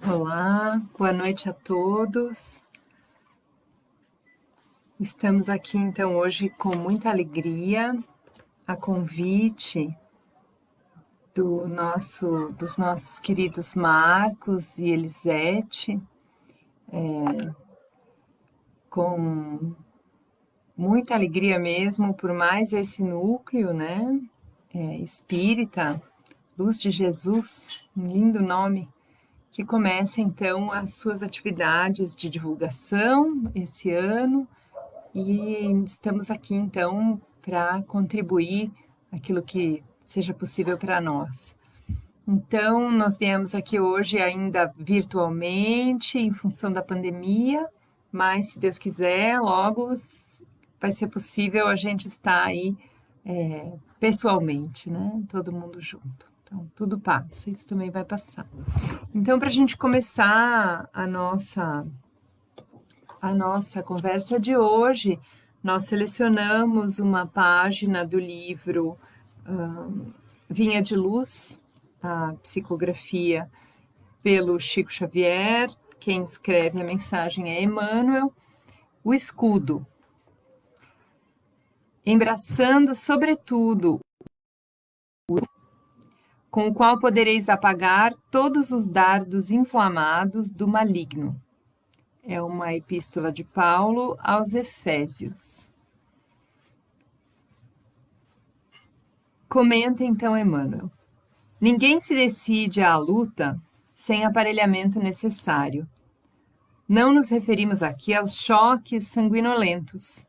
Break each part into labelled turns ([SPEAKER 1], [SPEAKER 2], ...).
[SPEAKER 1] Olá, boa noite a todos. Estamos aqui então hoje com muita alegria, a convite dos nossos queridos Marcos e Elisete, com muita alegria mesmo, por mais esse núcleo, né, espírita, Luz de Jesus, um lindo nome, que começa então as suas atividades de divulgação esse ano. E estamos aqui, então, para contribuir aquilo que seja possível para nós. Então, nós viemos aqui hoje ainda virtualmente, em função da pandemia, mas, se Deus quiser, logo vai ser possível a gente estar aí pessoalmente, né? Todo mundo junto. Então, tudo passa, isso também vai passar. Então, para a gente começar a nossa conversa de hoje, nós selecionamos uma página do livro Vinha de Luz, a psicografia pelo Chico Xavier. Quem escreve a mensagem é Emmanuel. O escudo. Embraçando sobretudo com o qual podereis apagar todos os dardos inflamados do maligno. É uma epístola de Paulo aos Efésios. Comenta então Emmanuel. Ninguém se decide à luta sem aparelhamento necessário. Não nos referimos aqui aos choques sanguinolentos.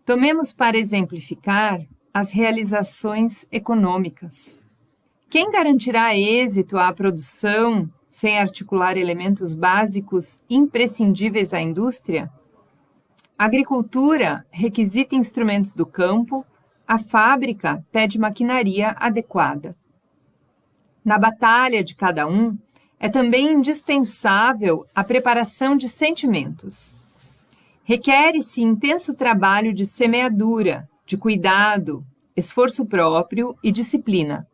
[SPEAKER 1] Tomemos para exemplificar as realizações econômicas. Quem garantirá êxito à produção sem articular elementos básicos imprescindíveis à indústria? A agricultura requisita instrumentos do campo, a fábrica pede maquinaria adequada. Na batalha de cada um, é também indispensável a preparação de sentimentos. Requer-se intenso trabalho de semeadura, de cuidado, esforço próprio e disciplina.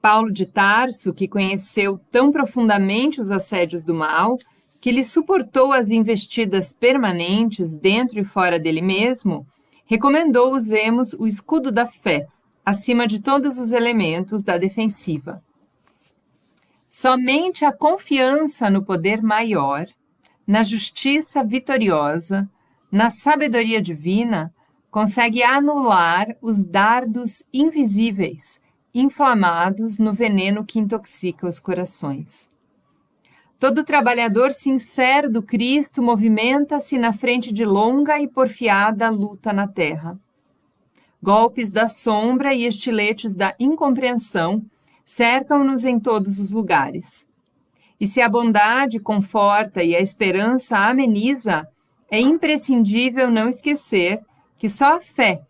[SPEAKER 1] Paulo de Tarso, que conheceu tão profundamente os assédios do mal, que lhe suportou as investidas permanentes dentro e fora dele mesmo, recomendou usemos o escudo da fé, acima de todos os elementos da defensiva. Somente a confiança no poder maior, na justiça vitoriosa, na sabedoria divina, consegue anular os dardos invisíveis, inflamados no veneno que intoxica os corações. Todo trabalhador sincero do Cristo movimenta-se na frente de longa e porfiada luta na terra. Golpes da sombra e estiletes da incompreensão cercam-nos em todos os lugares. E se a bondade conforta e a esperança ameniza, é imprescindível não esquecer que só a fé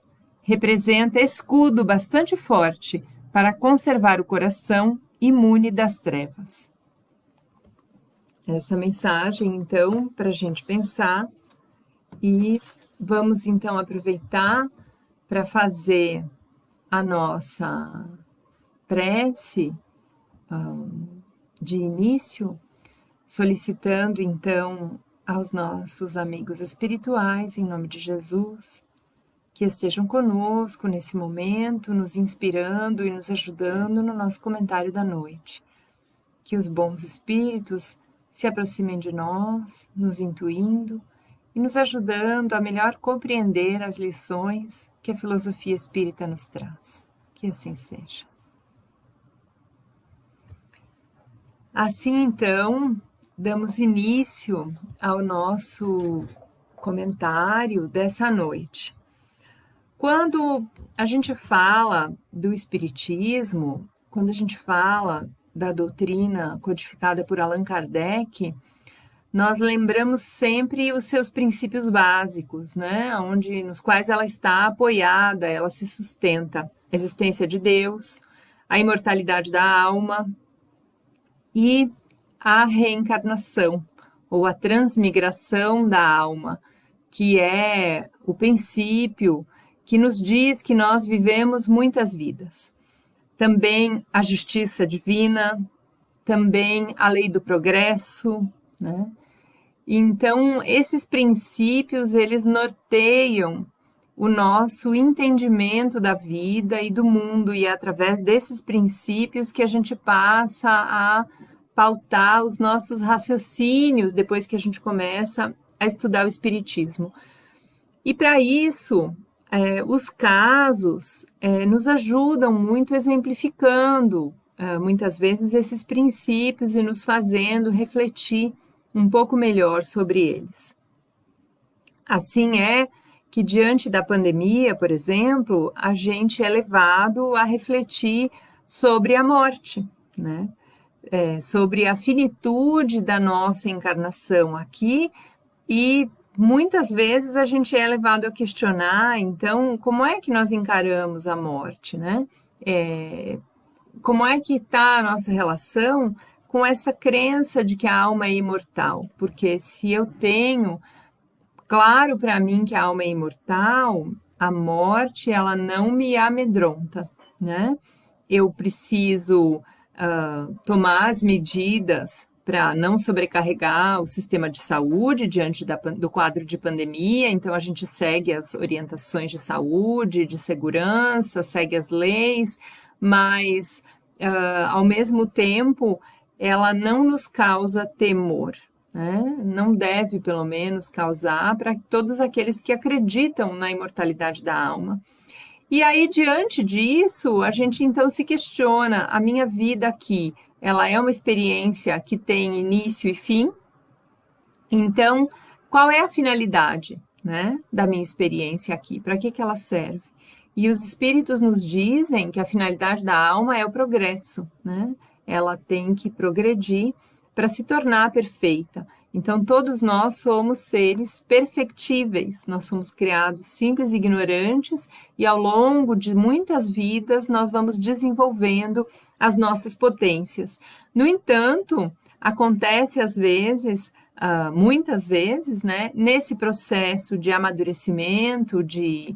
[SPEAKER 1] representa escudo bastante forte para conservar o coração imune das trevas. Essa mensagem, então, para a gente pensar, e vamos, então, aproveitar para fazer a nossa prece de início, solicitando, então, aos nossos amigos espirituais, em nome de Jesus, que estejam conosco nesse momento, nos inspirando e nos ajudando no nosso comentário da noite. Que os bons espíritos se aproximem de nós, nos intuindo e nos ajudando a melhor compreender as lições que a filosofia espírita nos traz. Que assim seja. Assim, então, damos início ao nosso comentário dessa noite. Quando a gente fala do Espiritismo, quando a gente fala da doutrina codificada por Allan Kardec, nós lembramos sempre os seus princípios básicos, né? Nos quais ela está apoiada, ela se sustenta. A existência de Deus, a imortalidade da alma e a reencarnação, ou a transmigração da alma, que é o princípio que nos diz que nós vivemos muitas vidas. Também a justiça divina, também a lei do progresso, né? Então, esses princípios, eles norteiam o nosso entendimento da vida e do mundo, e é através desses princípios que a gente passa a pautar os nossos raciocínios depois que a gente começa a estudar o Espiritismo. E para isso, os casos nos ajudam muito exemplificando muitas vezes esses princípios e nos fazendo refletir um pouco melhor sobre eles. Assim é que, diante da pandemia, por exemplo, a gente é levado a refletir sobre a morte, né? Sobre a finitude da nossa encarnação aqui, e muitas vezes a gente é levado a questionar, então, como é que nós encaramos a morte, né? Como é que está a nossa relação com essa crença de que a alma é imortal? Porque se eu tenho claro para mim que a alma é imortal, a morte, ela não me amedronta, né? Eu preciso tomar as medidas para não sobrecarregar o sistema de saúde diante do quadro de pandemia. Então, a gente segue as orientações de saúde, de segurança, segue as leis, mas, ao mesmo tempo, ela não nos causa temor, né? Não deve, pelo menos, causar para todos aqueles que acreditam na imortalidade da alma. E aí, diante disso, a gente então se questiona: a minha vida aqui, ela é uma experiência que tem início e fim? Então, qual é a finalidade, né, da minha experiência aqui? Para que ela serve? E os espíritos nos dizem que a finalidade da alma é o progresso, né? Ela tem que progredir para se tornar perfeita. Então, todos nós somos seres perfectíveis, nós somos criados simples e ignorantes, e ao longo de muitas vidas nós vamos desenvolvendo as nossas potências. No entanto, acontece às vezes, muitas vezes, né, nesse processo de amadurecimento, de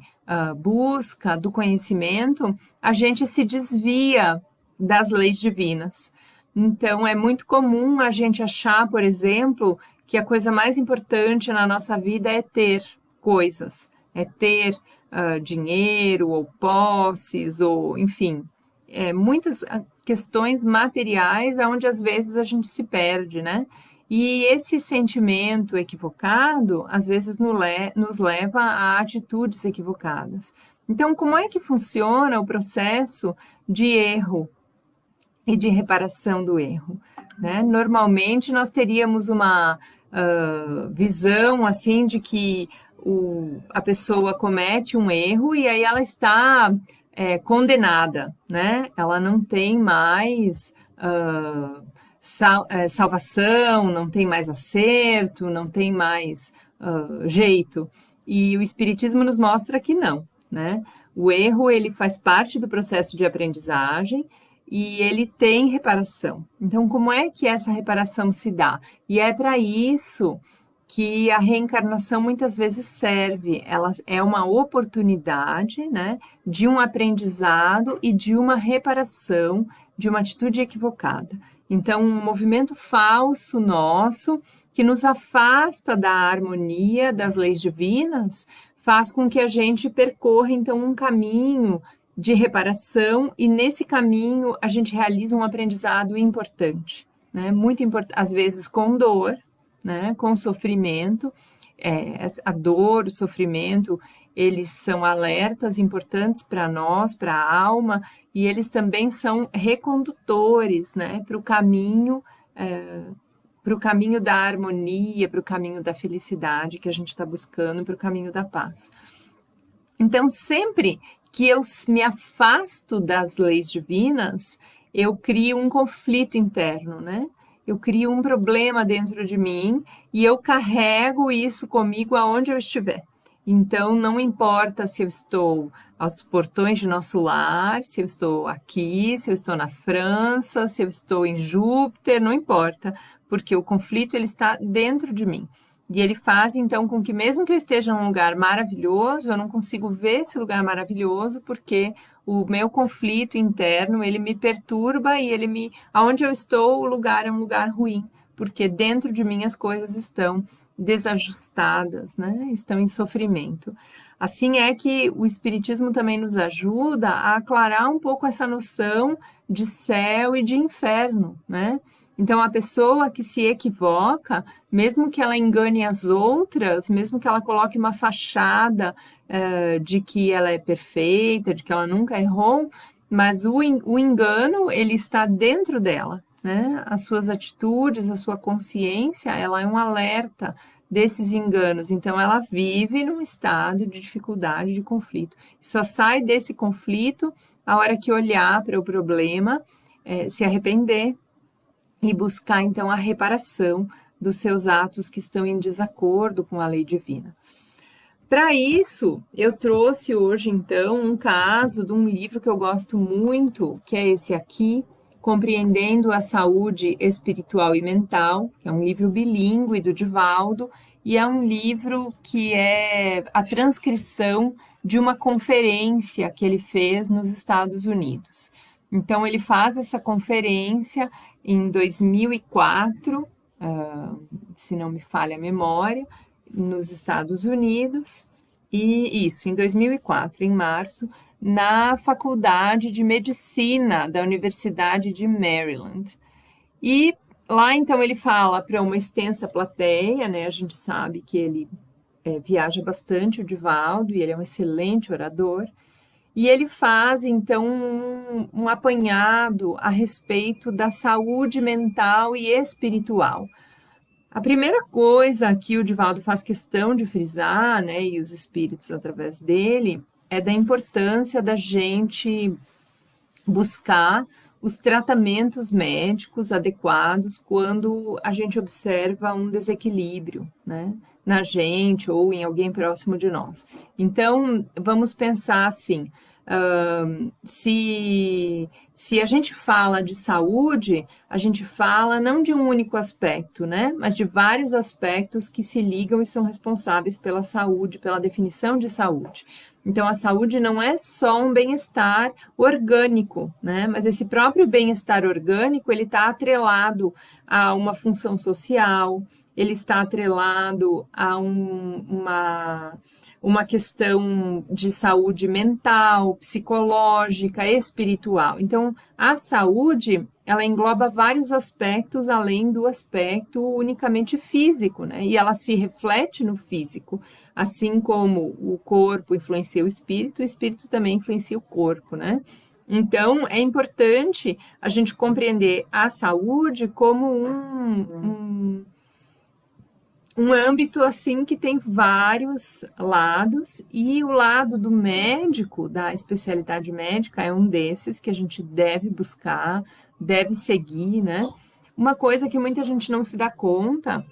[SPEAKER 1] busca do conhecimento, a gente se desvia das leis divinas. Então, é muito comum a gente achar, por exemplo, que a coisa mais importante na nossa vida é ter coisas, é ter dinheiro ou posses, ou enfim, muitas questões materiais onde às vezes a gente se perde, né? E esse sentimento equivocado, às vezes, nos leva a atitudes equivocadas. Então, como é que funciona o processo de erro e de reparação do erro, né? Normalmente nós teríamos uma visão assim de que a pessoa comete um erro e aí ela está condenada, né? Ela não tem mais salvação, não tem mais acerto, não tem mais jeito. E o Espiritismo nos mostra que não, né? O erro, ele faz parte do processo de aprendizagem e ele tem reparação. Então, como é que essa reparação se dá? E é para isso que a reencarnação muitas vezes serve. Ela é uma oportunidade, né, de um aprendizado e de uma reparação de uma atitude equivocada. Então, um movimento falso nosso que nos afasta da harmonia das leis divinas faz com que a gente percorra, então, um caminho de reparação, e nesse caminho a gente realiza um aprendizado importante, né? Muito importante, às vezes com dor, né? Com sofrimento. A dor, o sofrimento, eles são alertas importantes para nós, para a alma, e eles também são recondutores, né? Para o caminho da harmonia, para o caminho da felicidade que a gente está buscando, para o caminho da paz. Então, sempre que eu me afasto das leis divinas, eu crio um conflito interno, né? Eu crio um problema dentro de mim e eu carrego isso comigo aonde eu estiver. Então, não importa se eu estou aos portões de nosso lar, se eu estou aqui, se eu estou na França, se eu estou em Júpiter, não importa, porque o conflito ele está dentro de mim. E ele faz, então, com que mesmo que eu esteja num lugar maravilhoso, eu não consigo ver esse lugar maravilhoso, porque o meu conflito interno, ele me perturba e aonde eu estou, o lugar é um lugar ruim, porque dentro de mim as coisas estão desajustadas, né? Estão em sofrimento. Assim é que o Espiritismo também nos ajuda a aclarar um pouco essa noção de céu e de inferno, né? Então, a pessoa que se equivoca, mesmo que ela engane as outras, mesmo que ela coloque uma fachada de que ela é perfeita, de que ela nunca errou, mas o engano, ele está dentro dela, né? As suas atitudes, a sua consciência, ela é um alerta desses enganos. Então, ela vive num estado de dificuldade, de conflito. Só sai desse conflito a hora que olhar para o problema, se arrepender, e buscar, então, a reparação dos seus atos que estão em desacordo com a lei divina. Para isso, eu trouxe hoje, então, um caso de um livro que eu gosto muito, que é esse aqui, Compreendendo a Saúde Espiritual e Mental, que é um livro bilíngue do Divaldo, e é um livro que é a transcrição de uma conferência que ele fez nos Estados Unidos. Então, ele faz essa conferência em 2004, se não me falha a memória, nos Estados Unidos, e isso, em 2004, em março, na Faculdade de Medicina da Universidade de Maryland. E lá, então, ele fala para uma extensa plateia, né? A gente sabe que ele viaja bastante, o Divaldo, e ele é um excelente orador. E ele faz, então, um apanhado a respeito da saúde mental e espiritual. A primeira coisa que o Divaldo faz questão de frisar, né, e os espíritos através dele, é da importância da gente buscar os tratamentos médicos adequados quando a gente observa um desequilíbrio, né, na gente ou em alguém próximo de nós. Então, vamos pensar assim, se a gente fala de saúde, a gente fala não de um único aspecto, né? Mas de vários aspectos que se ligam e são responsáveis pela saúde, pela definição de saúde. Então, a saúde não é só um bem-estar orgânico, né? Mas esse próprio bem-estar orgânico, ele está atrelado a uma função social, ele está atrelado a uma questão de saúde mental, psicológica, espiritual. Então, a saúde, ela engloba vários aspectos além do aspecto unicamente físico, né? E ela se reflete no físico, assim como o corpo influencia o espírito também influencia o corpo, né? Então, é importante a gente compreender a saúde como um âmbito assim que tem vários lados, e o lado do médico, da especialidade médica, é um desses que a gente deve buscar, deve seguir, né? Uma coisa que muita gente não se dá conta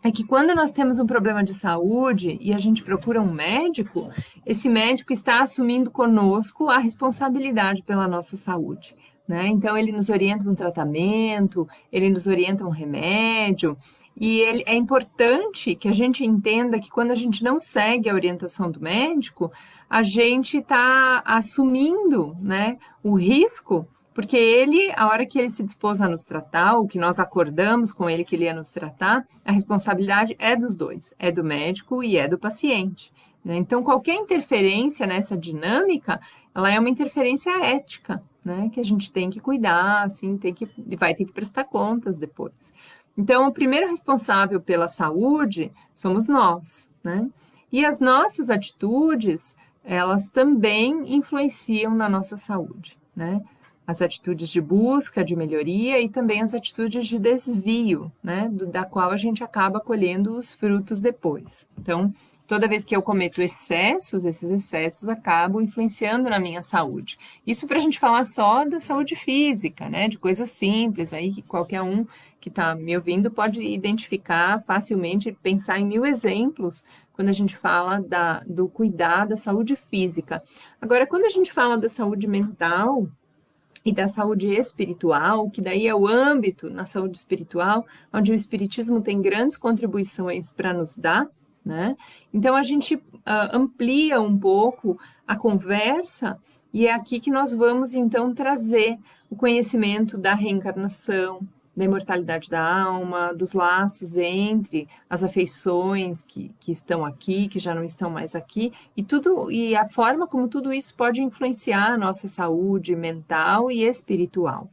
[SPEAKER 1] é que quando nós temos um problema de saúde e a gente procura um médico, esse médico está assumindo conosco a responsabilidade pela nossa saúde, né? Então, ele nos orienta um tratamento, ele nos orienta um remédio. E é importante que a gente entenda que quando a gente não segue a orientação do médico, a gente está assumindo, né, o risco, porque ele, a hora que ele se dispôs a nos tratar, ou que nós acordamos com ele que ele ia nos tratar, a responsabilidade é dos dois, é do médico e é do paciente, né? Então, qualquer interferência nessa dinâmica, ela é uma interferência ética, né, que a gente tem que cuidar, assim, vai ter que prestar contas depois. Então, o primeiro responsável pela saúde somos nós, né? E as nossas atitudes, elas também influenciam na nossa saúde, né? As atitudes de busca, de melhoria e também as atitudes de desvio, né? Da qual a gente acaba colhendo os frutos depois. Então, toda vez que eu cometo excessos, esses excessos acabam influenciando na minha saúde. Isso para a gente falar só da saúde física, né? De coisas simples, aí que qualquer um que está me ouvindo pode identificar facilmente, pensar em 1000 exemplos quando a gente fala do cuidar da saúde física. Agora, quando a gente fala da saúde mental e da saúde espiritual, que daí é o âmbito na saúde espiritual, onde o espiritismo tem grandes contribuições para nos dar, né? Então a gente amplia um pouco a conversa e é aqui que nós vamos então trazer o conhecimento da reencarnação, da imortalidade da alma, dos laços entre as afeições que estão aqui, que já não estão mais aqui, e a forma como tudo isso pode influenciar a nossa saúde mental e espiritual.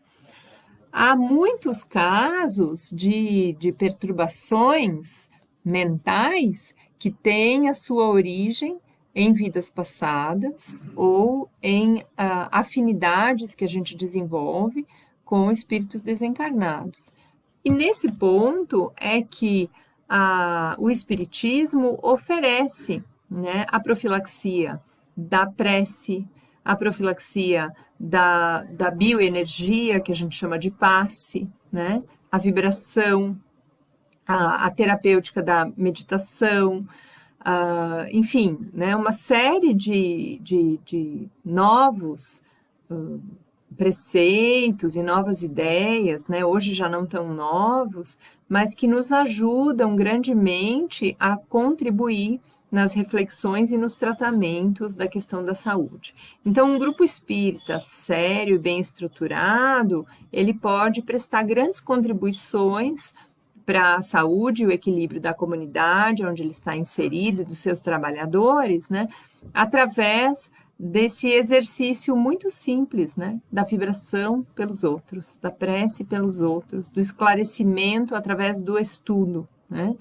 [SPEAKER 1] Há muitos casos de perturbações mentais que têm a sua origem em vidas passadas ou em afinidades que a gente desenvolve com espíritos desencarnados. E nesse ponto é que o espiritismo oferece, né, a profilaxia da prece, a profilaxia da bioenergia, que a gente chama de passe, né, a vibração, a terapêutica da meditação, enfim, né, uma série de novos preceitos e novas ideias, né, hoje já não tão novos, mas que nos ajudam grandemente a contribuir nas reflexões e nos tratamentos da questão da saúde. Então, um grupo espírita sério e bem estruturado, ele pode prestar grandes contribuições para a saúde e o equilíbrio da comunidade onde ele está inserido e dos seus trabalhadores, né, através desse exercício muito simples, né, da vibração pelos outros, da prece pelos outros, do esclarecimento através do estudo, né?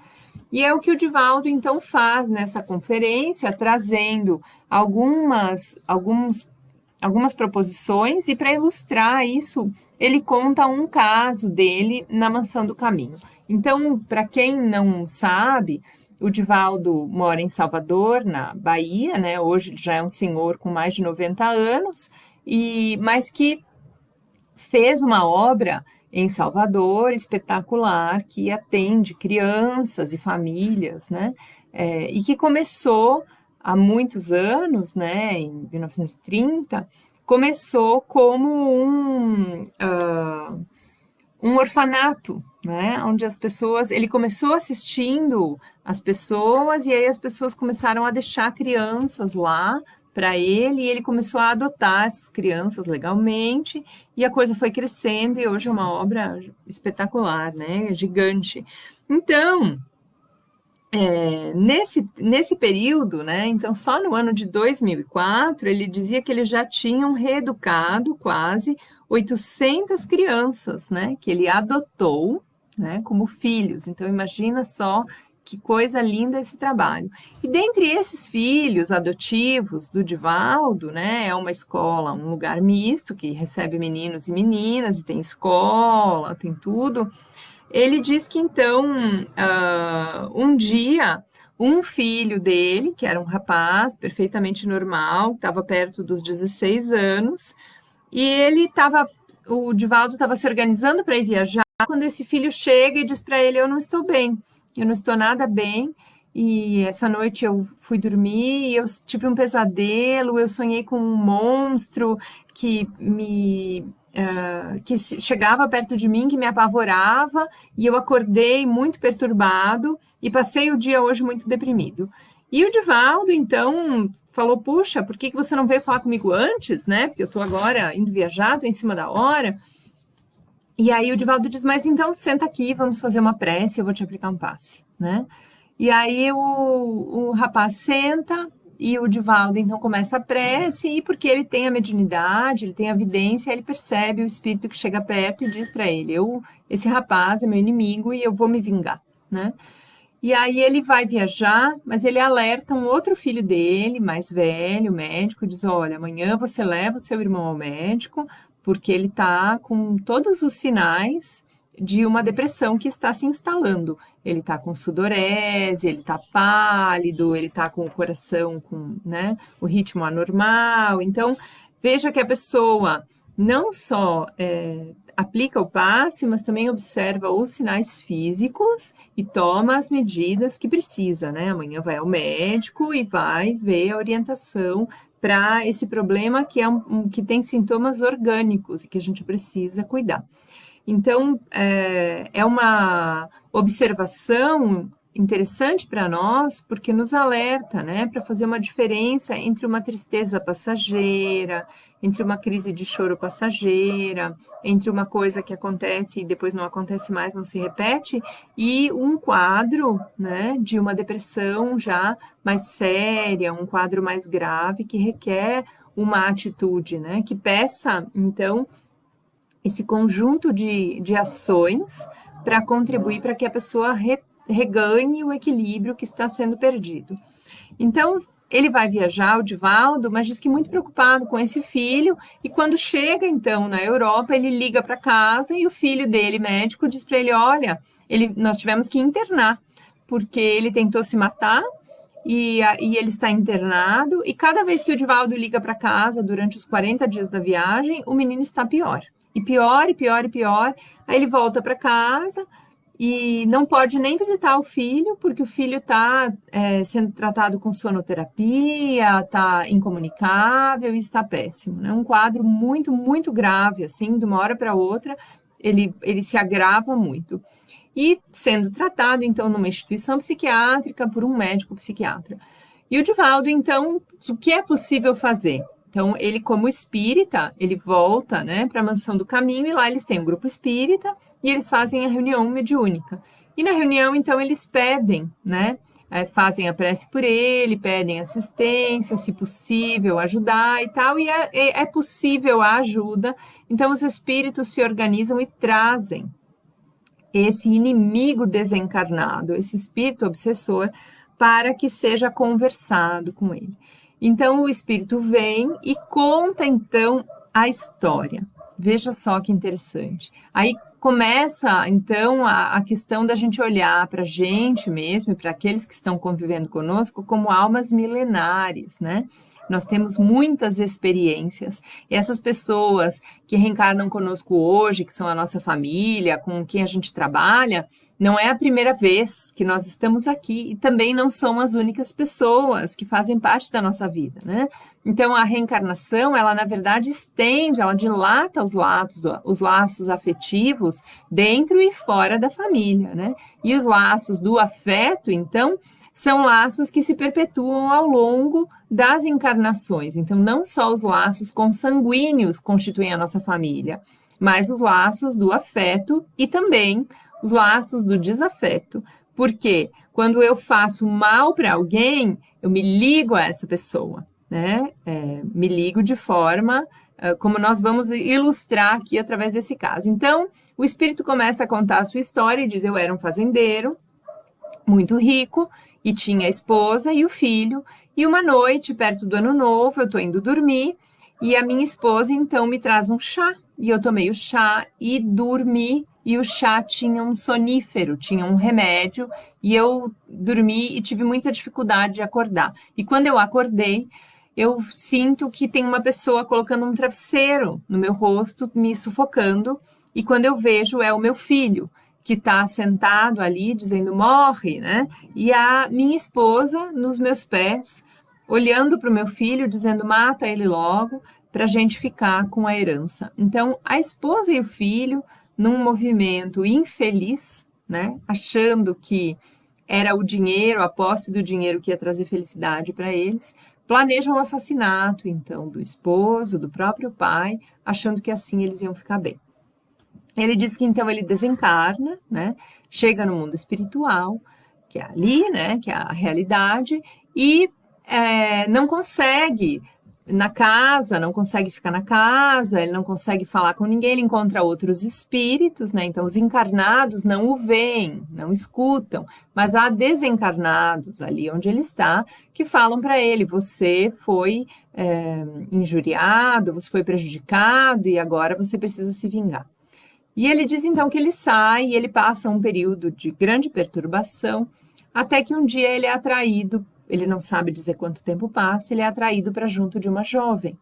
[SPEAKER 1] E é o que o Divaldo, então, faz nessa conferência, trazendo algumas proposições, e para ilustrar isso, ele conta um caso dele na Mansão do Caminho. Então, para quem não sabe, o Divaldo mora em Salvador, na Bahia, né? Hoje ele já é um senhor com mais de 90 anos, mas que fez uma obra em Salvador espetacular, que atende crianças e famílias, né? E que começou há muitos anos, né? Em 1930, começou como um orfanato, né? Onde as pessoas, ele começou assistindo as pessoas, e aí as pessoas começaram a deixar crianças lá para ele, e ele começou a adotar essas crianças legalmente, e a coisa foi crescendo, e hoje é uma obra espetacular, né? Gigante. Então, nesse período, né? Então, só no ano de 2004, ele dizia que eles já tinham reeducado quase 800 crianças, né? Que ele adotou, né? Como filhos. Então, imagina só que coisa linda esse trabalho. E dentre esses filhos adotivos do Divaldo, né? É uma escola, um lugar misto que recebe meninos e meninas, e tem escola, tem tudo. Ele diz que, então, um dia, um filho dele, que era um rapaz perfeitamente normal, estava perto dos 16 anos, e o Divaldo estava se organizando para ir viajar, quando esse filho chega e diz para ele: eu não estou bem, eu não estou nada bem, e essa noite eu fui dormir e eu tive um pesadelo, eu sonhei com um monstro que chegava perto de mim, que me apavorava, e eu acordei muito perturbado e passei o dia hoje muito deprimido. E o Divaldo, então, falou: puxa, por que você não veio falar comigo antes, né? Porque eu estou agora indo viajar, estou em cima da hora. E aí o Divaldo diz: mas então senta aqui, vamos fazer uma prece, eu vou te aplicar um passe, né? E aí o rapaz senta, e o Divaldo então começa a prece, e porque ele tem a mediunidade, ele tem a vidência, ele percebe o espírito que chega perto e diz para ele: esse rapaz é meu inimigo e eu vou me vingar, né? E aí ele vai viajar, mas ele alerta um outro filho dele, mais velho, médico, diz: olha, amanhã você leva o seu irmão ao médico, porque ele está com todos os sinais de uma depressão que está se instalando. Ele está com sudorese, ele está pálido, ele está com o coração com, né, o ritmo anormal. Então, veja que a pessoa não só aplica o passe, mas também observa os sinais físicos e toma as medidas que precisa, né? Amanhã vai ao médico e vai ver a orientação para esse problema que que tem sintomas orgânicos e que a gente precisa cuidar. Então, é uma observação interessante para nós, porque nos alerta, né, para fazer uma diferença entre uma tristeza passageira, entre uma crise de choro passageira, entre uma coisa que acontece e depois não acontece mais, não se repete, e um quadro, né, de uma depressão já mais séria, um quadro mais grave que requer uma atitude, né, que peça, então, esse conjunto de ações para contribuir para que a pessoa reganhe o equilíbrio que está sendo perdido. Então, ele vai viajar, o Divaldo, mas diz que muito preocupado com esse filho, e quando chega, então, na Europa, ele liga para casa e o filho dele, médico, diz para ele, olha, nós tivemos que internar, porque ele tentou se matar, e ele está internado, e cada vez que o Divaldo liga para casa, durante os 40 dias da viagem, o menino está pior. E pior, e pior, e pior. Aí ele volta para casa e não pode nem visitar o filho, porque o filho está sendo tratado com sonoterapia, está incomunicável e está péssimo. É um quadro muito, muito grave, assim, de uma hora para outra, ele se agrava muito. E sendo tratado, então, numa instituição psiquiátrica por um médico psiquiatra. E o Divaldo, então, o que é possível fazer? Então, ele, como espírita, ele volta, né, para a Mansão do Caminho, e lá eles têm um grupo espírita, e eles fazem a reunião mediúnica. E na reunião, então, eles pedem, né, fazem a prece por ele, pedem assistência, se possível, ajudar e tal, e é possível a ajuda. Então, os espíritos se organizam e trazem esse inimigo desencarnado, esse espírito obsessor, para que seja conversado com ele. Então, o espírito vem e conta, então, a história. Veja só que interessante. Aí começa, então, a questão da gente olhar para a gente mesmo e para aqueles que estão convivendo conosco como almas milenares, né? Nós temos muitas experiências, e essas pessoas que reencarnam conosco hoje, que são a nossa família, com quem a gente trabalha, não é a primeira vez que nós estamos aqui, e também não são as únicas pessoas que fazem parte da nossa vida, né? Então, a reencarnação, ela, na verdade, estende, ela dilata os laços afetivos dentro e fora da família, né? E os laços do afeto, então, são laços que se perpetuam ao longo das encarnações. Então, não só os laços consanguíneos constituem a nossa família, mas os laços do afeto e também os laços do desafeto. Porque quando eu faço mal para alguém, eu me ligo a essa pessoa, né? Me ligo de forma, como nós vamos ilustrar aqui através desse caso. Então, o espírito começa a contar a sua história e diz, eu era um fazendeiro muito rico, e tinha a esposa e o filho, e uma noite, perto do ano novo, eu estou indo dormir, e a minha esposa, então, me traz um chá, e eu tomei o chá e dormi, e o chá tinha um sonífero, tinha um remédio, e eu dormi e tive muita dificuldade de acordar. E quando eu acordei, eu sinto que tem uma pessoa colocando um travesseiro no meu rosto, me sufocando, e quando eu vejo, é o meu filho, que está sentado ali, dizendo, morre, né? E a minha esposa nos meus pés, olhando para o meu filho, dizendo, mata ele logo, para a gente ficar com a herança. Então, a esposa e o filho, num movimento infeliz, né? Achando que era o dinheiro, a posse do dinheiro que ia trazer felicidade para eles, planejam o assassinato, então, do esposo, do próprio pai, achando que assim eles iam ficar bem. Ele diz que então ele desencarna, né? Chega no mundo espiritual, que é ali, né? Que é a realidade, e não consegue na casa, não consegue ficar na casa, ele não consegue falar com ninguém, ele encontra outros espíritos, né? Então os encarnados não o veem, não escutam, mas há desencarnados ali onde ele está que falam para ele, você foi injuriado, você foi prejudicado e agora você precisa se vingar. E ele diz então que ele sai e ele passa um período de grande perturbação, até que um dia ele é atraído, ele não sabe dizer quanto tempo passa, ele é atraído para junto de uma jovem.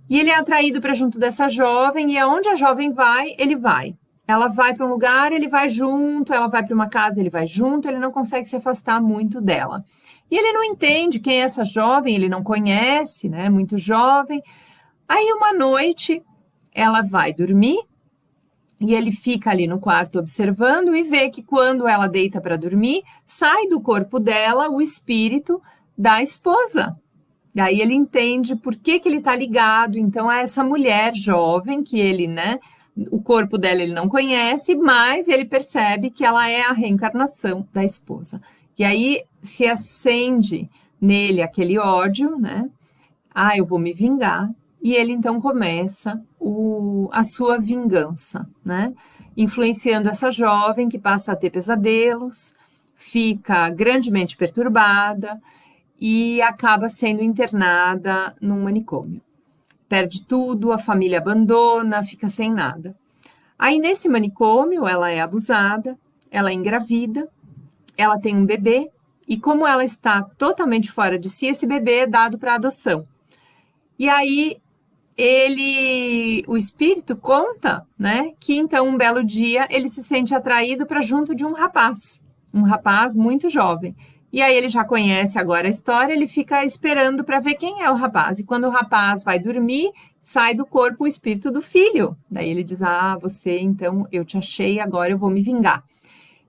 [SPEAKER 1] E ele é atraído para junto dessa jovem, e aonde a jovem vai, ele vai. Ela vai para um lugar, ele vai junto, ela vai para uma casa, ele vai junto, ele não consegue se afastar muito dela. E ele não entende quem é essa jovem, ele não conhece, né? Muito jovem. Aí uma noite ela vai dormir e ele fica ali no quarto observando e vê que quando ela deita para dormir, sai do corpo dela o espírito da esposa. Daí ele entende por que ele está ligado, então, a essa mulher jovem que ele, né? O corpo dela ele não conhece, mas ele percebe que ela é a reencarnação da esposa. E aí se acende nele aquele ódio, né? Ah, eu vou me vingar. E ele então começa a sua vingança, né? Influenciando essa jovem que passa a ter pesadelos, fica grandemente perturbada e acaba sendo internada num manicômio. Perde tudo, a família abandona, fica sem nada. Aí nesse manicômio ela é abusada, ela é engravida, ela tem um bebê e como ela está totalmente fora de si, esse bebê é dado para adoção. E aí o espírito conta, né, que então um belo dia ele se sente atraído para junto de um rapaz muito jovem. E aí ele já conhece agora a história, ele fica esperando para ver quem é o rapaz. E quando o rapaz vai dormir, sai do corpo o espírito do filho. Daí ele diz, você, então, eu te achei, agora eu vou me vingar.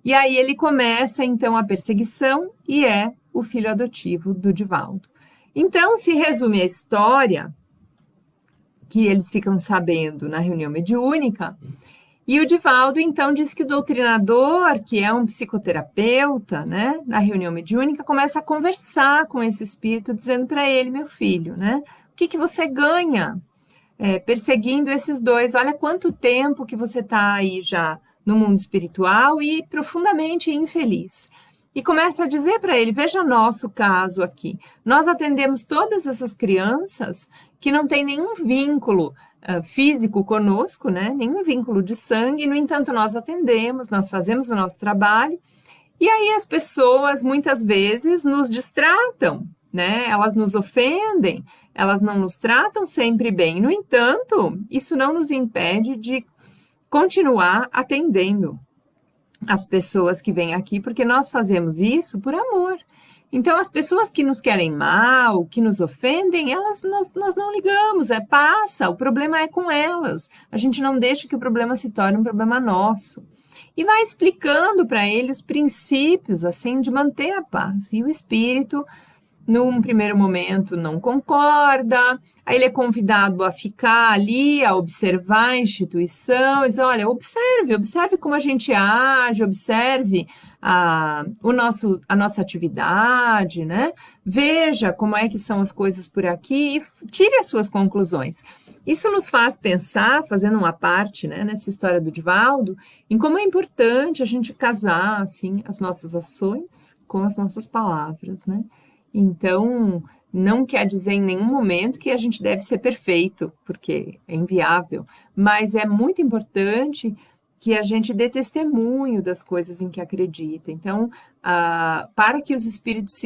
[SPEAKER 1] E aí ele começa, então, a perseguição e é o filho adotivo do Divaldo. Então, se resume a história que eles ficam sabendo na reunião mediúnica. E o Divaldo, então, diz que o doutrinador, que é um psicoterapeuta, né, na reunião mediúnica, começa a conversar com esse espírito, dizendo para ele, meu filho, né, o que você ganha perseguindo esses dois? Olha quanto tempo que você está aí já no mundo espiritual e profundamente infeliz. E começa a dizer para ele, veja nosso caso aqui. Nós atendemos todas essas crianças que não têm nenhum vínculo físico conosco, né? Nenhum vínculo de sangue, no entanto nós atendemos, nós fazemos o nosso trabalho, e aí as pessoas muitas vezes nos distratam, né? Elas nos ofendem, elas não nos tratam sempre bem, no entanto, isso não nos impede de continuar atendendo as pessoas que vêm aqui, porque nós fazemos isso por amor. Então, as pessoas que nos querem mal, que nos ofendem, nós não ligamos, passa, o problema é com elas. A gente não deixa que o problema se torne um problema nosso. E vai explicando para ele os princípios, assim, de manter a paz. E o espírito, num primeiro momento, não concorda, aí ele é convidado a ficar ali, a observar a instituição, e diz, olha, observe como a gente age, observe a nossa atividade, né? Veja como é que são as coisas por aqui e tire as suas conclusões. Isso nos faz pensar, fazendo uma parte, né, nessa história do Divaldo, em como é importante a gente casar, assim, as nossas ações com as nossas palavras, né? Então, não quer dizer em nenhum momento que a gente deve ser perfeito, porque é inviável, mas é muito importante que a gente dê testemunho das coisas em que acredita. Então, para que os espíritos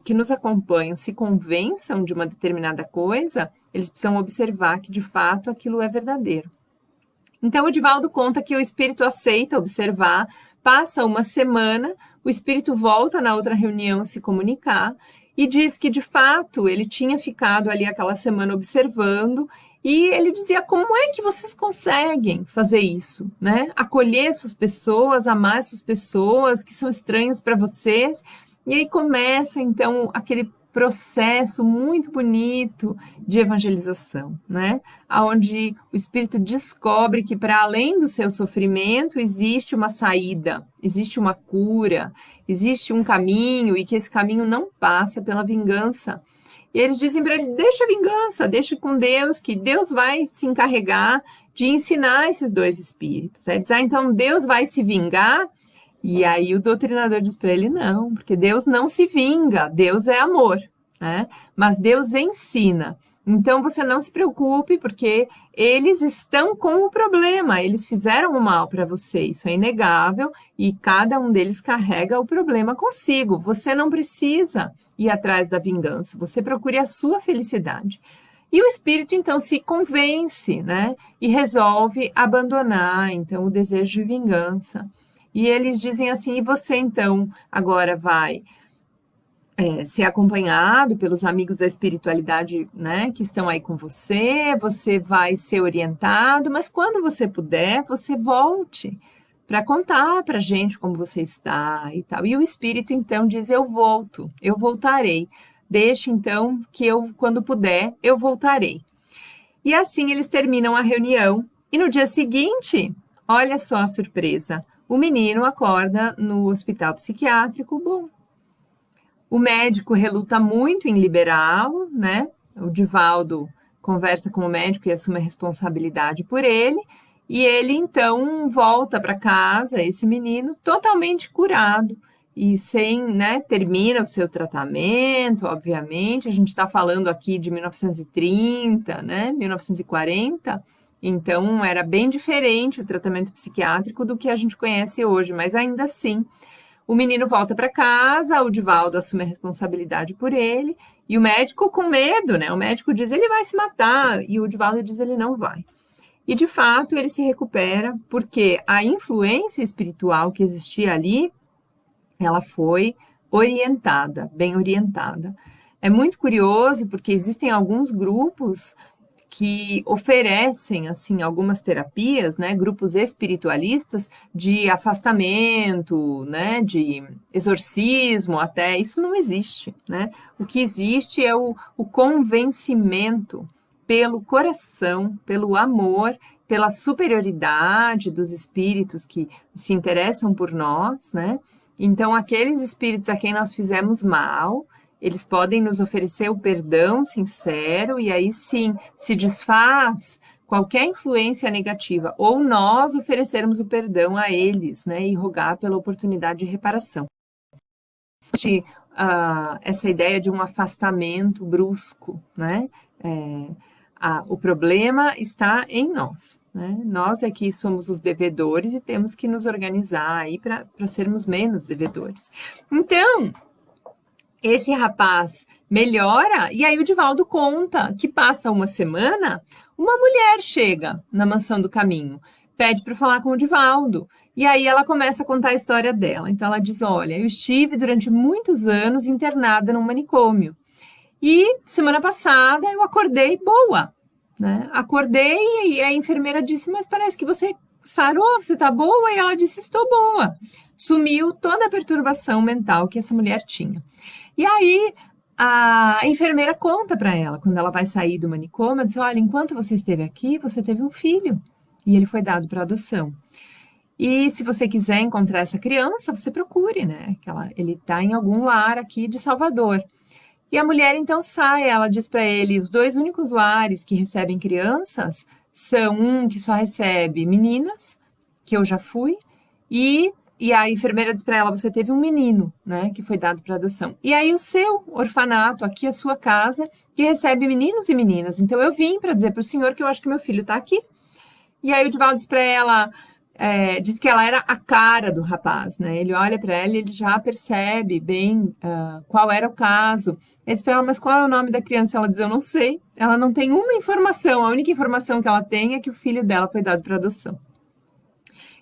[SPEAKER 1] que nos acompanham se convençam de uma determinada coisa, eles precisam observar que, de fato, aquilo é verdadeiro. Então, o Divaldo conta que o espírito aceita observar, passa uma semana, o espírito volta na outra reunião se comunicar e diz que, de fato, ele tinha ficado ali aquela semana observando e ele dizia, como é que vocês conseguem fazer isso, né? Acolher essas pessoas, amar essas pessoas que são estranhas para vocês. E aí começa, então, aquele processo muito bonito de evangelização, né? Onde o espírito descobre que para além do seu sofrimento existe uma saída, existe uma cura, existe um caminho e que esse caminho não passa pela vingança. E eles dizem para ele, deixa a vingança, deixa com Deus, que Deus vai se encarregar de ensinar esses dois espíritos. Ele diz, então Deus vai se vingar. E aí o doutrinador diz para ele, não, porque Deus não se vinga, Deus é amor, né? Mas Deus ensina. Então você não se preocupe, porque eles estão com o problema, eles fizeram o mal para você, isso é inegável, e cada um deles carrega o problema consigo. Você não precisa ir atrás da vingança, você procure a sua felicidade. E o espírito, então, se convence, né? E resolve abandonar, então, o desejo de vingança. E eles dizem assim, e você, então, agora vai ser acompanhado pelos amigos da espiritualidade, né, que estão aí com você, você vai ser orientado, mas quando você puder, você volte para contar para a gente como você está e tal. E o espírito, então, diz, eu volto, eu voltarei. Deixe, então, que eu, quando puder, eu voltarei. E assim eles terminam a reunião. E no dia seguinte, olha só a surpresa, o menino acorda no hospital psiquiátrico, bom. O médico reluta muito em liberá-lo, né? O Divaldo conversa com o médico e assume a responsabilidade por ele. E ele, então, volta para casa, esse menino, totalmente curado. E sem, né, termina o seu tratamento, obviamente. A gente está falando aqui de 1930, né? 1940. Então, era bem diferente o tratamento psiquiátrico do que a gente conhece hoje, mas ainda assim. O menino volta para casa, o Divaldo assume a responsabilidade por ele, e o médico com medo, né? O médico diz, ele vai se matar, e o Divaldo diz, ele não vai. E, de fato, ele se recupera, porque a influência espiritual que existia ali, ela foi orientada, bem orientada. É muito curioso, porque existem alguns grupos que oferecem, assim, algumas terapias, né, grupos espiritualistas de afastamento, né, de exorcismo até, isso não existe, né? O que existe é o convencimento pelo coração, pelo amor, pela superioridade dos espíritos que se interessam por nós, né? Então, aqueles espíritos a quem nós fizemos mal, eles podem nos oferecer o perdão sincero e aí sim se desfaz qualquer influência negativa ou nós oferecermos o perdão a eles, né, e rogar pela oportunidade de reparação. Essa ideia de um afastamento brusco, né? O problema está em nós, né? Nós é que somos os devedores e temos que nos organizar aí para sermos menos devedores. Então, esse rapaz melhora, e aí o Divaldo conta que passa uma semana, uma mulher chega na Mansão do Caminho, pede para falar com o Divaldo, e aí ela começa a contar a história dela. Então ela diz, olha, eu estive durante muitos anos internada num manicômio, e semana passada eu acordei boa, né? Acordei e a enfermeira disse, mas parece que você sarou, você tá boa? E ela disse, estou boa. Sumiu toda a perturbação mental que essa mulher tinha. E aí, a enfermeira conta para ela, quando ela vai sair do manicômio, diz, olha, enquanto você esteve aqui, você teve um filho, e ele foi dado para adoção. E se você quiser encontrar essa criança, você procure, né? Ele está em algum lar aqui de Salvador. E a mulher, então, sai, ela diz para ele, os 2 únicos lares que recebem crianças são um que só recebe meninas, que eu já fui, e a enfermeira diz para ela, você teve um menino, né, que foi dado para adoção. E aí o seu orfanato, aqui a sua casa, que recebe meninos e meninas. Então eu vim para dizer para o senhor que eu acho que meu filho está aqui. E aí o Divaldo diz para ela, diz que ela era a cara do rapaz, né? Ele olha para ela e ele já percebe bem qual era o caso. Ele diz para ela, mas qual é o nome da criança? Ela diz, eu não sei. Ela não tem uma informação. A única informação que ela tem é que o filho dela foi dado para adoção.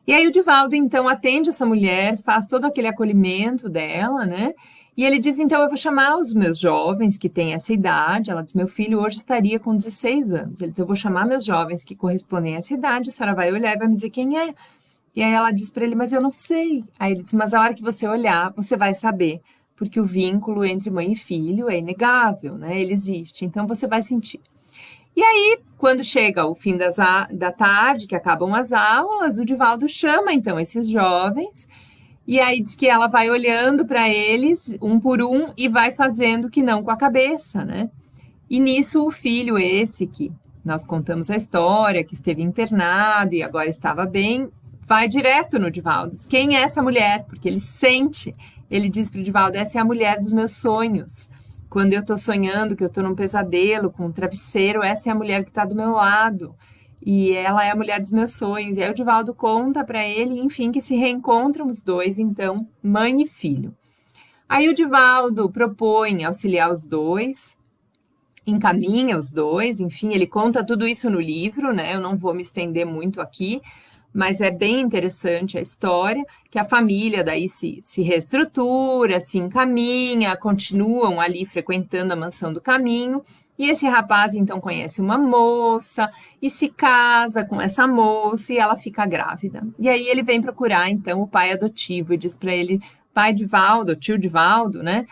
[SPEAKER 1] E aí o Divaldo, então, atende essa mulher, faz todo aquele acolhimento dela, né? E ele diz, então, eu vou chamar os meus jovens que têm essa idade. Ela diz, meu filho hoje estaria com 16 anos. Ele diz, eu vou chamar meus jovens que correspondem a essa idade, a senhora vai olhar e vai me dizer quem é. E aí ela diz para ele, mas eu não sei. Aí ele diz, mas a hora que você olhar, você vai saber. Porque o vínculo entre mãe e filho é inegável, né? Ele existe, então você vai sentir. E aí, quando chega o fim da tarde, que acabam as aulas, o Divaldo chama, então, esses jovens, e aí diz que ela vai olhando para eles, um por um, e vai fazendo que não com a cabeça, né? E nisso, o filho esse, que nós contamos a história, que esteve internado e agora estava bem, vai direto no Divaldo. Diz, quem é essa mulher? Porque ele sente, ele diz para o Divaldo, essa é a mulher dos meus sonhos. Quando eu estou sonhando, que eu estou num pesadelo com um travesseiro, essa é a mulher que está do meu lado. E ela é a mulher dos meus sonhos. E aí o Divaldo conta para ele, enfim, que se reencontram os dois, então, mãe e filho. Aí o Divaldo propõe auxiliar os dois encaminha os dois, enfim, ele conta tudo isso no livro, né? Eu não vou me estender muito aqui, mas é bem interessante a história, que a família daí se reestrutura, se encaminha, continuam ali frequentando a Mansão do Caminho, e esse rapaz então conhece uma moça e se casa com essa moça e ela fica grávida. E aí ele vem procurar então o pai adotivo e diz para ele, pai Divaldo, tio Divaldo, né?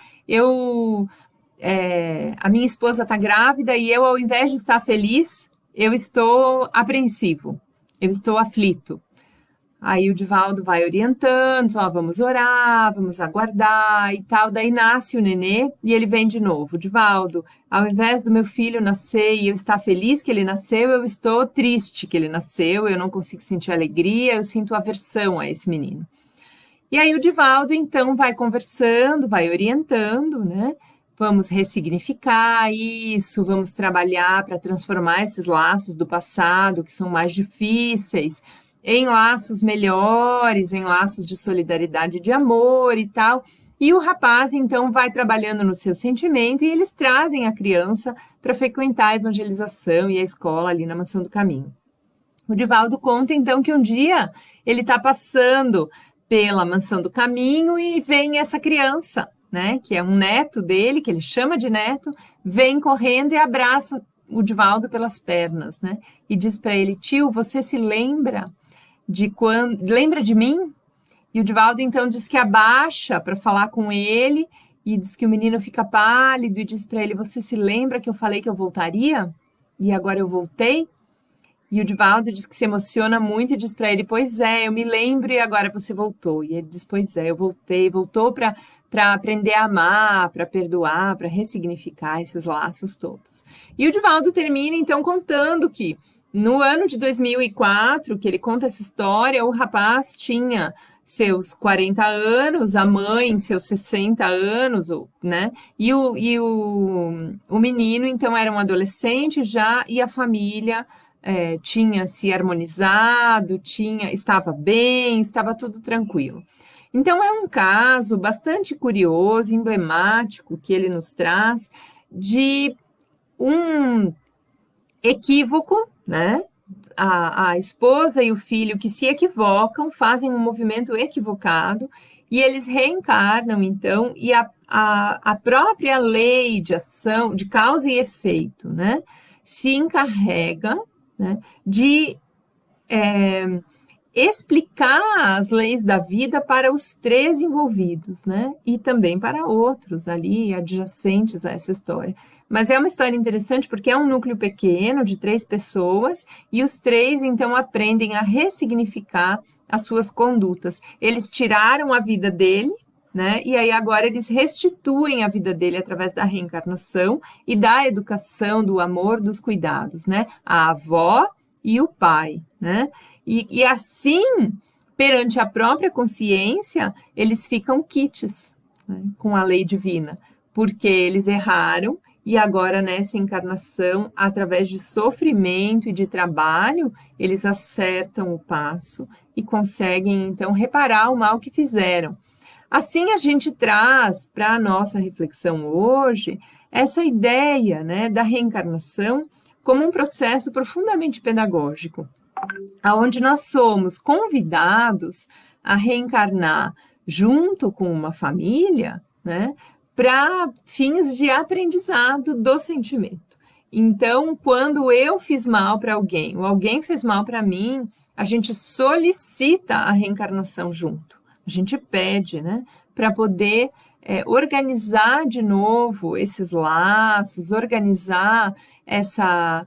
[SPEAKER 1] A minha esposa está grávida e eu, ao invés de estar feliz, eu estou apreensivo, eu estou aflito. Aí o Divaldo vai orientando, vamos orar, vamos aguardar e tal. Daí nasce o nenê e ele vem de novo. Divaldo, ao invés do meu filho nascer e eu estar feliz que ele nasceu, eu estou triste que ele nasceu, eu não consigo sentir alegria, eu sinto aversão a esse menino. E aí o Divaldo, então, vai conversando, vai orientando, né? Vamos ressignificar isso, vamos trabalhar para transformar esses laços do passado, que são mais difíceis, em laços melhores, em laços de solidariedade e de amor e tal. E o rapaz, então, vai trabalhando no seu sentimento e eles trazem a criança para frequentar a evangelização e a escola ali na Mansão do Caminho. O Divaldo conta, então, que um dia ele está passando pela Mansão do Caminho e vem essa criança, né, que é um neto dele, que ele chama de neto, vem correndo e abraça o Divaldo pelas pernas, né, e diz para ele, tio, você se lembra lembra de mim? E o Divaldo então diz que abaixa para falar com ele e diz que o menino fica pálido e diz para ele, você se lembra que eu falei que eu voltaria? E agora eu voltei? E o Divaldo diz que se emociona muito e diz para ele, pois é, eu me lembro e agora você voltou. E ele diz, pois é, eu voltei, voltou para aprender a amar, para perdoar, para ressignificar esses laços todos. E o Divaldo termina então contando que no ano de 2004, que ele conta essa história, o rapaz tinha seus 40 anos, a mãe seus 60 anos, né? E o menino, então, era um adolescente já, e a família tinha se harmonizado, estava bem, estava tudo tranquilo. Então, é um caso bastante curioso, emblemático, que ele nos traz de um equívoco, né? A esposa e o filho que se equivocam, fazem um movimento equivocado e eles reencarnam, então, e a própria lei de ação, de causa e efeito, né? Se encarrega, né, de explicar as leis da vida para os três envolvidos, né? E também para outros ali adjacentes a essa história. Mas é uma história interessante porque é um núcleo pequeno de 3 pessoas e os 3, então, aprendem a ressignificar as suas condutas. Eles tiraram a vida dele, né? E aí agora eles restituem a vida dele através da reencarnação e da educação, do amor, dos cuidados, né? A avó e o pai, né? E assim, perante a própria consciência, eles ficam quites, né, com a lei divina, porque eles erraram e agora nessa encarnação, através de sofrimento e de trabalho, eles acertam o passo e conseguem então reparar o mal que fizeram. Assim a gente traz para a nossa reflexão hoje essa ideia, né, da reencarnação como um processo profundamente pedagógico, onde nós somos convidados a reencarnar junto com uma família, né, para fins de aprendizado do sentimento. Então, quando eu fiz mal para alguém, ou alguém fez mal para mim, a gente solicita a reencarnação junto. A gente pede, né, para poder organizar de novo esses laços, organizar essa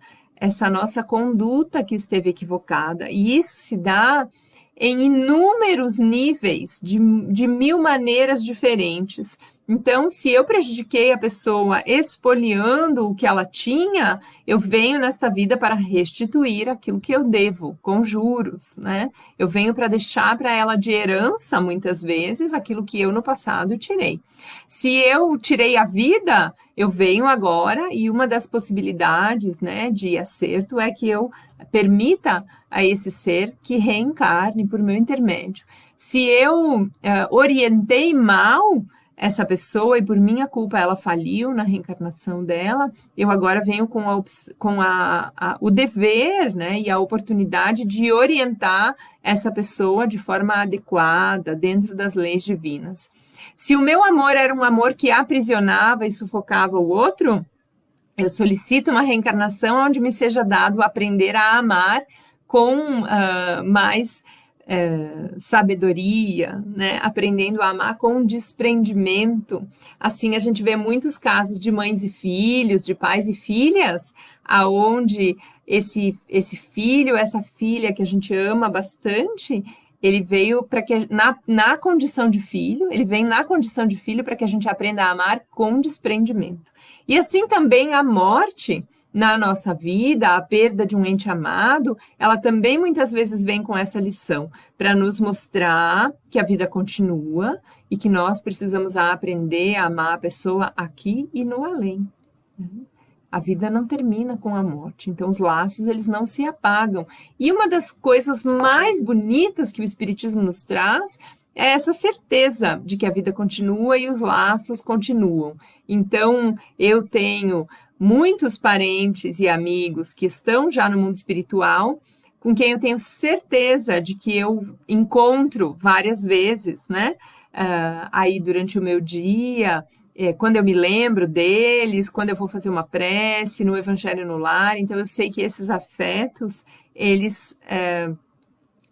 [SPEAKER 1] nossa conduta que esteve equivocada. E isso se dá em inúmeros níveis, de 1000 maneiras diferentes. Então, se eu prejudiquei a pessoa expoliando o que ela tinha, eu venho nesta vida para restituir aquilo que eu devo, com juros, né? Eu venho para deixar para ela de herança, muitas vezes, aquilo que eu no passado tirei. Se eu tirei a vida, eu venho agora, e uma das possibilidades, né, de acerto é que eu permita a esse ser que reencarne por meu intermédio. Se eu orientei mal, essa pessoa e por minha culpa ela faliu na reencarnação dela, eu agora venho com o dever, né, e a oportunidade de orientar essa pessoa de forma adequada, dentro das leis divinas. Se o meu amor era um amor que aprisionava e sufocava o outro, eu solicito uma reencarnação onde me seja dado aprender a amar com mais sabedoria, né? Aprendendo a amar com desprendimento. Assim, a gente vê muitos casos de mães e filhos, de pais e filhas, aonde esse filho, essa filha que a gente ama bastante, ele veio para que na condição de filho, ele vem na condição de filho para que a gente aprenda a amar com desprendimento. E assim também a morte na nossa vida, a perda de um ente amado, ela também muitas vezes vem com essa lição, para nos mostrar que a vida continua e que nós precisamos aprender a amar a pessoa aqui e no além. A vida não termina com a morte, então os laços eles não se apagam. E uma das coisas mais bonitas que o Espiritismo nos traz é essa certeza de que a vida continua e os laços continuam. Então, eu tenho muitos parentes e amigos que estão já no mundo espiritual, com quem eu tenho certeza de que eu encontro várias vezes, né? Aí durante o meu dia, quando eu me lembro deles, quando eu vou fazer uma prece, no Evangelho no Lar. Então, eu sei que esses afetos, eles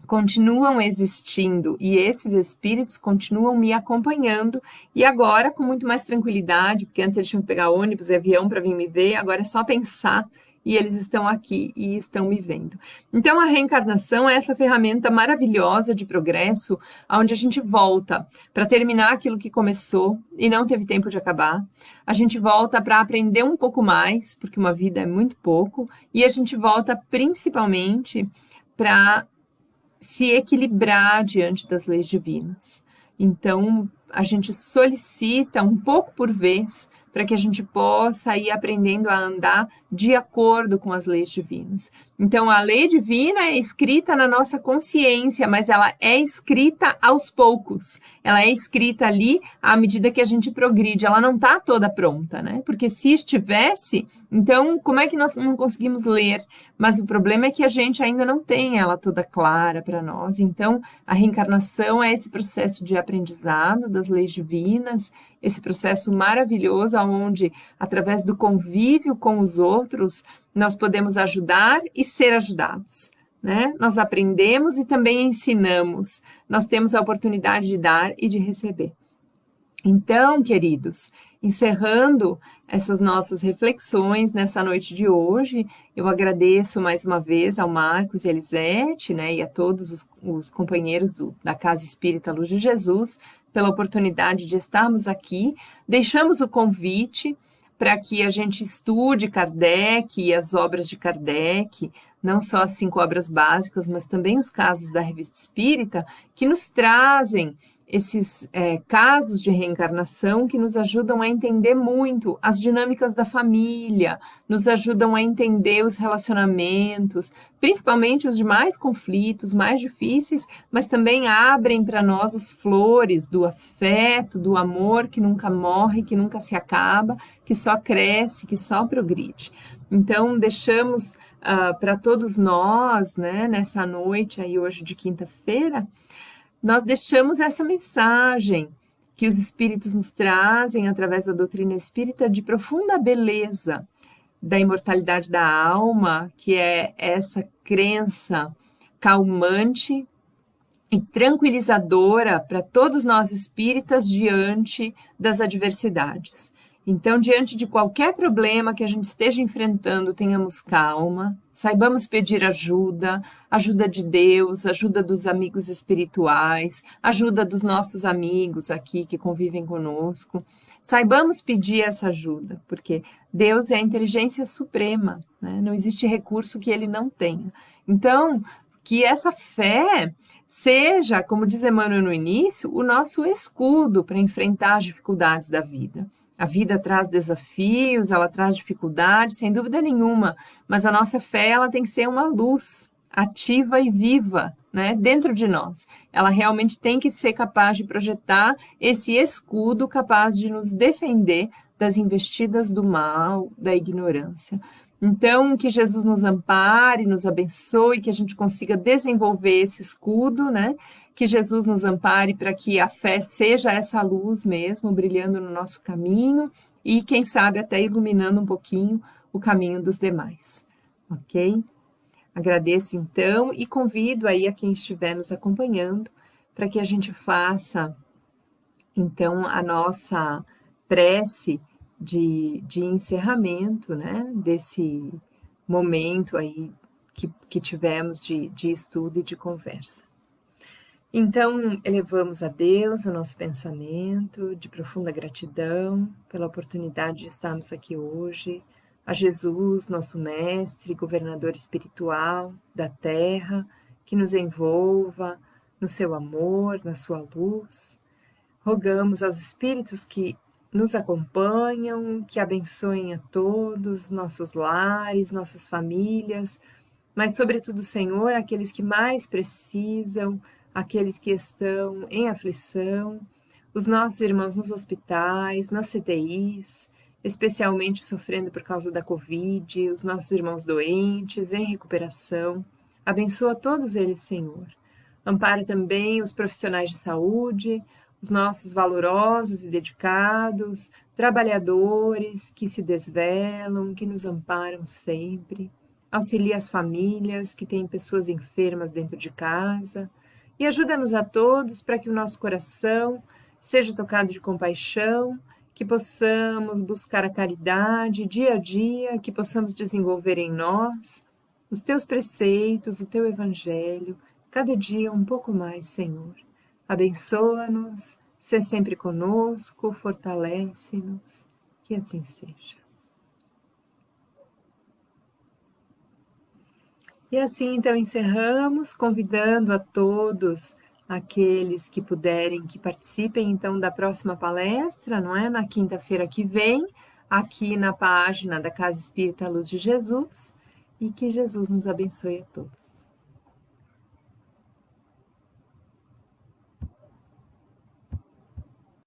[SPEAKER 1] continuam existindo e esses espíritos continuam me acompanhando e agora com muito mais tranquilidade, porque antes eles tinham que pegar ônibus e avião para vir me ver, agora é só pensar e eles estão aqui e estão me vendo. Então a reencarnação é essa ferramenta maravilhosa de progresso, onde a gente volta para terminar aquilo que começou e não teve tempo de acabar, a gente volta para aprender um pouco mais, porque uma vida é muito pouco, e a gente volta principalmente para se equilibrar diante das leis divinas. Então, a gente solicita um pouco por vez para que a gente possa ir aprendendo a andar de acordo com as leis divinas. Então, a lei divina é escrita na nossa consciência, mas ela é escrita aos poucos. Ela é escrita ali à medida que a gente progride. Ela não está toda pronta, né? Porque se estivesse, então, como é que nós não conseguimos ler? Mas o problema é que a gente ainda não tem ela toda clara para nós. Então, a reencarnação é esse processo de aprendizado das leis divinas, esse processo maravilhoso onde, através do convívio com os outros, nós podemos ajudar e ser ajudados, né? Nós aprendemos e também ensinamos. Nós temos a oportunidade de dar e de receber. Então, queridos, encerrando essas nossas reflexões nessa noite de hoje, eu agradeço mais uma vez ao Marcos e a Elisete, né, e a todos os companheiros da Casa Espírita Luz de Jesus, pela oportunidade de estarmos aqui. Deixamos o convite para que a gente estude Kardec e as obras de Kardec, não só as 5 obras básicas, mas também os casos da Revista Espírita, que nos trazem esses casos de reencarnação que nos ajudam a entender muito as dinâmicas da família, nos ajudam a entender os relacionamentos, principalmente os demais conflitos mais difíceis, mas também abrem para nós as flores do afeto, do amor que nunca morre, que nunca se acaba, que só cresce, que só progride. Então, deixamos para todos nós, né, nessa noite aí hoje de quinta-feira, nós deixamos essa mensagem que os espíritos nos trazem através da doutrina espírita de profunda beleza da imortalidade da alma, que é essa crença calmante e tranquilizadora para todos nós espíritas diante das adversidades. Então, diante de qualquer problema que a gente esteja enfrentando, tenhamos calma, saibamos pedir ajuda, ajuda de Deus, ajuda dos amigos espirituais, ajuda dos nossos amigos aqui que convivem conosco. Saibamos pedir essa ajuda, porque Deus é a inteligência suprema, né? Não existe recurso que ele não tenha. Então, que essa fé seja, como diz Emmanuel no início, o nosso escudo para enfrentar as dificuldades da vida. A vida traz desafios, ela traz dificuldades, sem dúvida nenhuma, mas a nossa fé ela tem que ser uma luz ativa e viva né, dentro de nós. Ela realmente tem que ser capaz de projetar esse escudo capaz de nos defender das investidas do mal, da ignorância. Então, que Jesus nos ampare, nos abençoe, que a gente consiga desenvolver esse escudo, né? Que Jesus nos ampare para que a fé seja essa luz mesmo, brilhando no nosso caminho e, quem sabe, até iluminando um pouquinho o caminho dos demais, ok? Agradeço então e convido aí a quem estiver nos acompanhando para que a gente faça então a nossa prece de encerramento, né, desse momento aí que tivemos de estudo e de conversa. Então, elevamos a Deus o nosso pensamento de profunda gratidão pela oportunidade de estarmos aqui hoje, a Jesus, nosso mestre, governador espiritual da terra, que nos envolva no seu amor, na sua luz. Rogamos aos espíritos que nos acompanham, que abençoem a todos, nossos lares, nossas famílias, mas, sobretudo, Senhor, aqueles que mais precisam, aqueles que estão em aflição, os nossos irmãos nos hospitais, nas CTIs, especialmente sofrendo por causa da Covid, os nossos irmãos doentes, em recuperação. Abençoa todos eles, Senhor. Ampara também os profissionais de saúde, os nossos valorosos e dedicados, trabalhadores que se desvelam, que nos amparam sempre. Auxilia as famílias que têm pessoas enfermas dentro de casa e ajuda-nos a todos para que o nosso coração seja tocado de compaixão, que possamos buscar a caridade dia a dia, que possamos desenvolver em nós os teus preceitos, o teu evangelho, cada dia um pouco mais, Senhor. Abençoa-nos, sê sempre conosco, fortalece-nos, que assim seja. E assim, então, encerramos, convidando a todos aqueles que puderem, que participem, então, da próxima palestra, não é? Na quinta-feira que vem, aqui na página da Casa Espírita Luz de Jesus, e que Jesus nos abençoe a todos.